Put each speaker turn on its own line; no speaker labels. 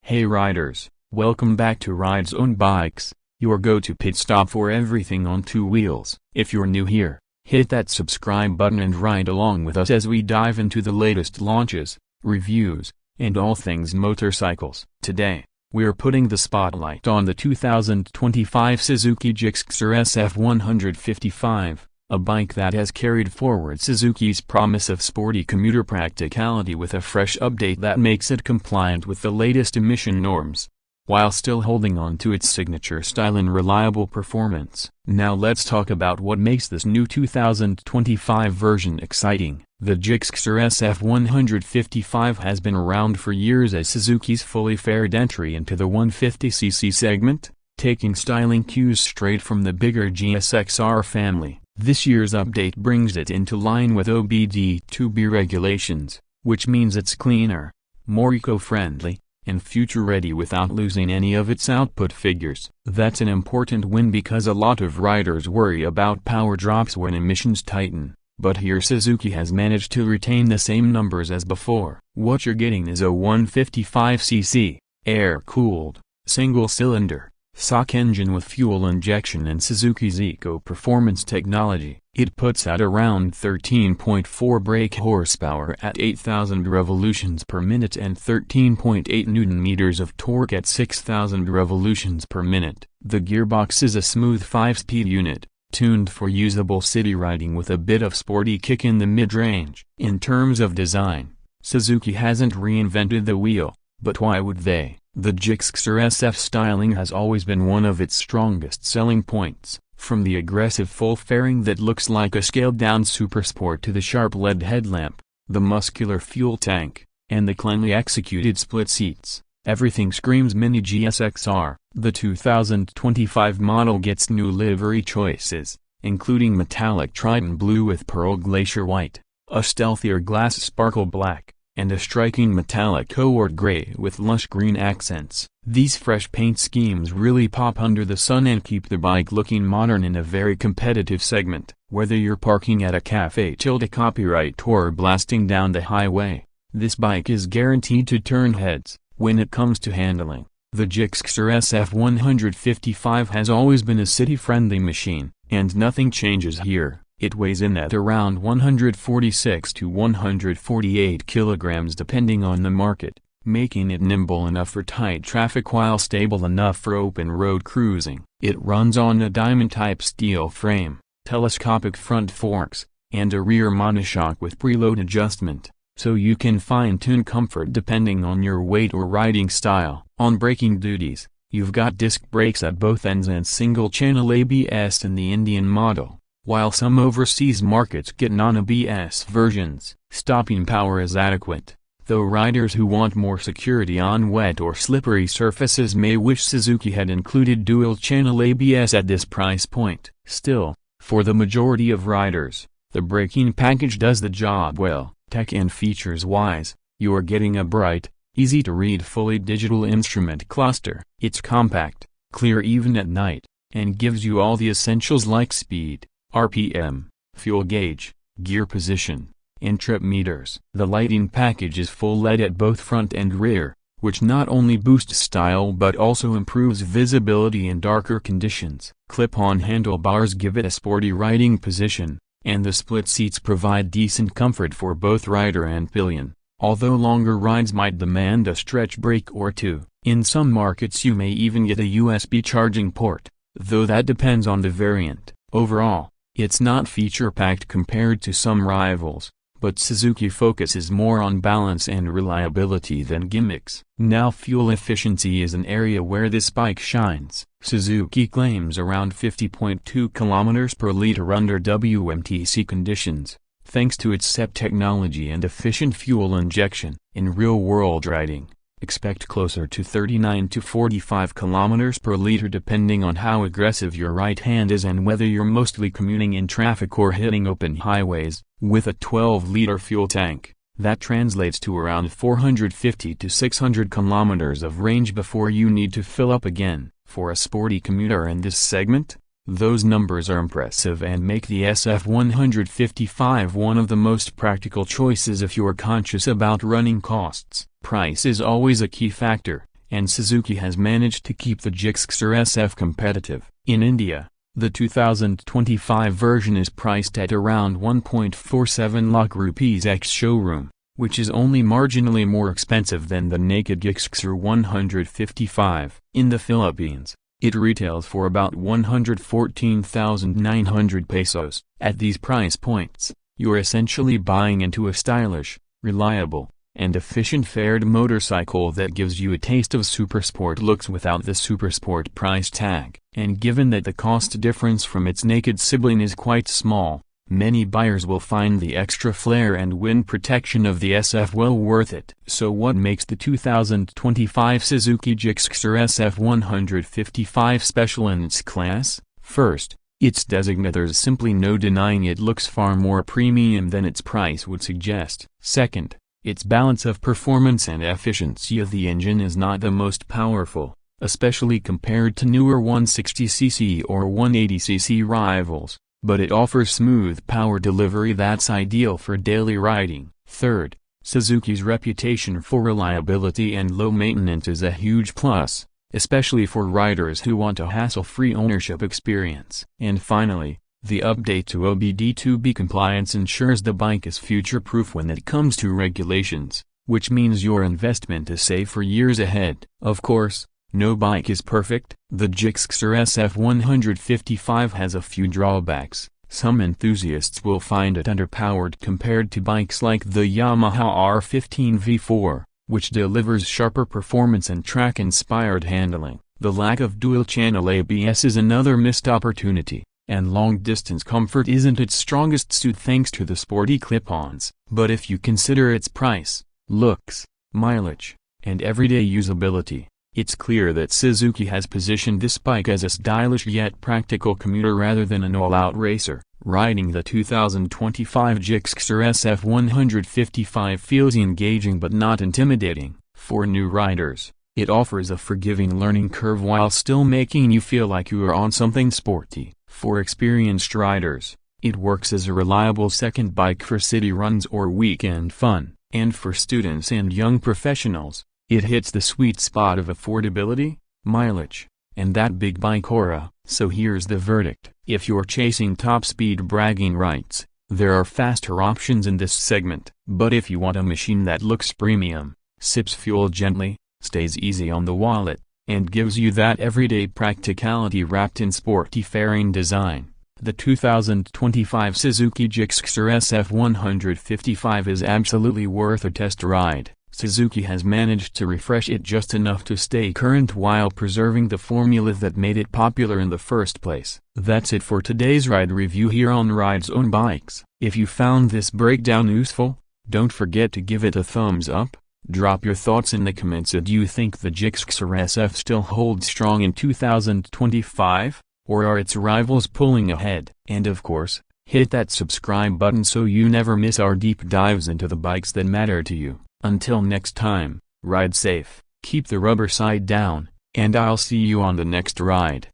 Hey riders, welcome back to Ridezone Bikes, your go-to pit stop for everything on two wheels. If you're new here, hit that subscribe button and ride along with us as we dive into the latest launches, reviews, and all things motorcycles. Today, we're putting the spotlight on the 2025 Suzuki Gixxer SF 155, a bike that has carried forward Suzuki's promise of sporty commuter practicality with a fresh update that makes it compliant with the latest emission norms, while still holding on to its signature style and reliable performance. Now let's talk about what makes this new 2025 version exciting. The Gixxer SF 155 has been around for years as Suzuki's fully fared entry into the 150cc segment, taking styling cues straight from the bigger GSX-R family. This year's update brings it into line with OBD2B regulations, which means it's cleaner, more eco-friendly, and future-ready without losing any of its output figures. That's an important win because a lot of riders worry about power drops when emissions tighten, but here Suzuki has managed to retain the same numbers as before. What you're getting is a 155cc, air-cooled, single-cylinder, stock engine with fuel injection and Suzuki's eco-performance technology. It puts out around 13.4 brake horsepower at 8,000 revolutions per minute and 13.8 Nm of torque at 6,000 revolutions per minute. The gearbox is a smooth 5-speed unit, tuned for usable city riding with a bit of sporty kick in the mid-range. In terms of design, Suzuki hasn't reinvented the wheel, but why would they? The Gixxer SF styling has always been one of its strongest selling points, from the aggressive full fairing that looks like a scaled-down supersport to the sharp LED headlamp, the muscular fuel tank, and the cleanly executed split seats. Everything screams mini GSX-R. The 2025 model gets new livery choices, including metallic Triton blue with pearl glacier white, a stealthier glass sparkle black, and a striking metallic cohort gray with lush green accents. These fresh paint schemes really pop under the sun and keep the bike looking modern in a very competitive segment. Whether you're parking at a cafe till the copyright or blasting down the highway, this bike is guaranteed to turn heads. When it comes to handling, the Gixxer SF 155 has always been a city-friendly machine, and nothing changes here. It weighs in at around 146 to 148 kilograms depending on the market, making it nimble enough for tight traffic while stable enough for open road cruising. It runs on a diamond-type steel frame, telescopic front forks, and a rear monoshock with preload adjustment, so you can fine-tune comfort depending on your weight or riding style. On braking duties, you've got disc brakes at both ends and single-channel ABS in the Indian model, while some overseas markets get non-ABS versions. Stopping power is adequate, though riders who want more security on wet or slippery surfaces may wish Suzuki had included dual-channel ABS at this price point. Still, for the majority of riders, the braking package does the job well. Tech and features-wise, you're getting a bright, easy-to-read fully digital instrument cluster. It's compact, clear even at night, and gives you all the essentials like speed, RPM, fuel gauge, gear position, and trip meters. The lighting package is full LED at both front and rear, which not only boosts style but also improves visibility in darker conditions. Clip-on handlebars give it a sporty riding position, and the split seats provide decent comfort for both rider and pillion, although longer rides might demand a stretch brake or two. In some markets you may even get a USB charging port, though that depends on the variant. Overall, it's not feature-packed compared to some rivals, but Suzuki focuses more on balance and reliability than gimmicks. Now fuel efficiency is an area where this bike shines. Suzuki claims around 50.2 km per liter under WMTC conditions, thanks to its SEP technology and efficient fuel injection. In real-world riding, expect closer to 39 to 45 km per liter depending on how aggressive your right hand is and whether you're mostly commuting in traffic or hitting open highways. With a 12-liter fuel tank, that translates to around 450 to 600 km of range before you need to fill up again. For a sporty commuter in this segment, those numbers are impressive and make the SF 155 one of the most practical choices if you're conscious about running costs. Price is always a key factor, and Suzuki has managed to keep the Gixxer SF competitive. In India, the 2025 version is priced at around 1.47 lakh rupees ex-showroom, which is only marginally more expensive than the naked Gixxer 155. In the Philippines, it retails for about 114,900 pesos. At these price points, you're essentially buying into a stylish, reliable, and efficient fared motorcycle that gives you a taste of supersport looks without the supersport price tag. And given that the cost difference from its naked sibling is quite small, many buyers will find the extra flair and wind protection of the SF well worth it. So what makes the 2025 Suzuki Gixxer SF 155 special in its class? First, its designator. There's simply no denying it looks far more premium than its price would suggest. Second, its balance of performance and efficiency of the engine is not the most powerful, especially compared to newer 160cc or 180cc rivals, but it offers smooth power delivery that's ideal for daily riding. Third, Suzuki's reputation for reliability and low maintenance is a huge plus, especially for riders who want a hassle-free ownership experience. And finally, the update to OBD2B compliance ensures the bike is future-proof when it comes to regulations, which means your investment is safe for years ahead. Of course, no bike is perfect. The Gixxer SF 155 has a few drawbacks. Some enthusiasts will find it underpowered compared to bikes like the Yamaha R15 V4, which delivers sharper performance and track-inspired handling. The lack of dual-channel ABS is another missed opportunity, and long-distance comfort isn't its strongest suit thanks to the sporty clip-ons. But if you consider its price, looks, mileage, and everyday usability, it's clear that Suzuki has positioned this bike as a stylish yet practical commuter rather than an all-out racer. Riding the 2025 Gixxer SF 155 feels engaging but not intimidating. For new riders, it offers a forgiving learning curve while still making you feel like you are on something sporty. For experienced riders, it works as a reliable second bike for city runs or weekend fun. And for students and young professionals, it hits the sweet spot of affordability, mileage, and that big bike aura. So here's the verdict. If you're chasing top-speed bragging rights, there are faster options in this segment. But if you want a machine that looks premium, sips fuel gently, stays easy on the wallet, and gives you that everyday practicality wrapped in sporty fairing design, the 2025 Suzuki Gixxer SF 155 is absolutely worth a test ride. Suzuki has managed to refresh it just enough to stay current while preserving the formula that made it popular in the first place. That's it for today's ride review here on Ridezone Bikes. If you found this breakdown useful, don't forget to give it a thumbs up. Drop your thoughts in the comments. Do you think the Gixxer SF still holds strong in 2025, or are its rivals pulling ahead? And of course, hit that subscribe button so you never miss our deep dives into the bikes that matter to you. Until next time, ride safe, keep the rubber side down, and I'll see you on the next ride.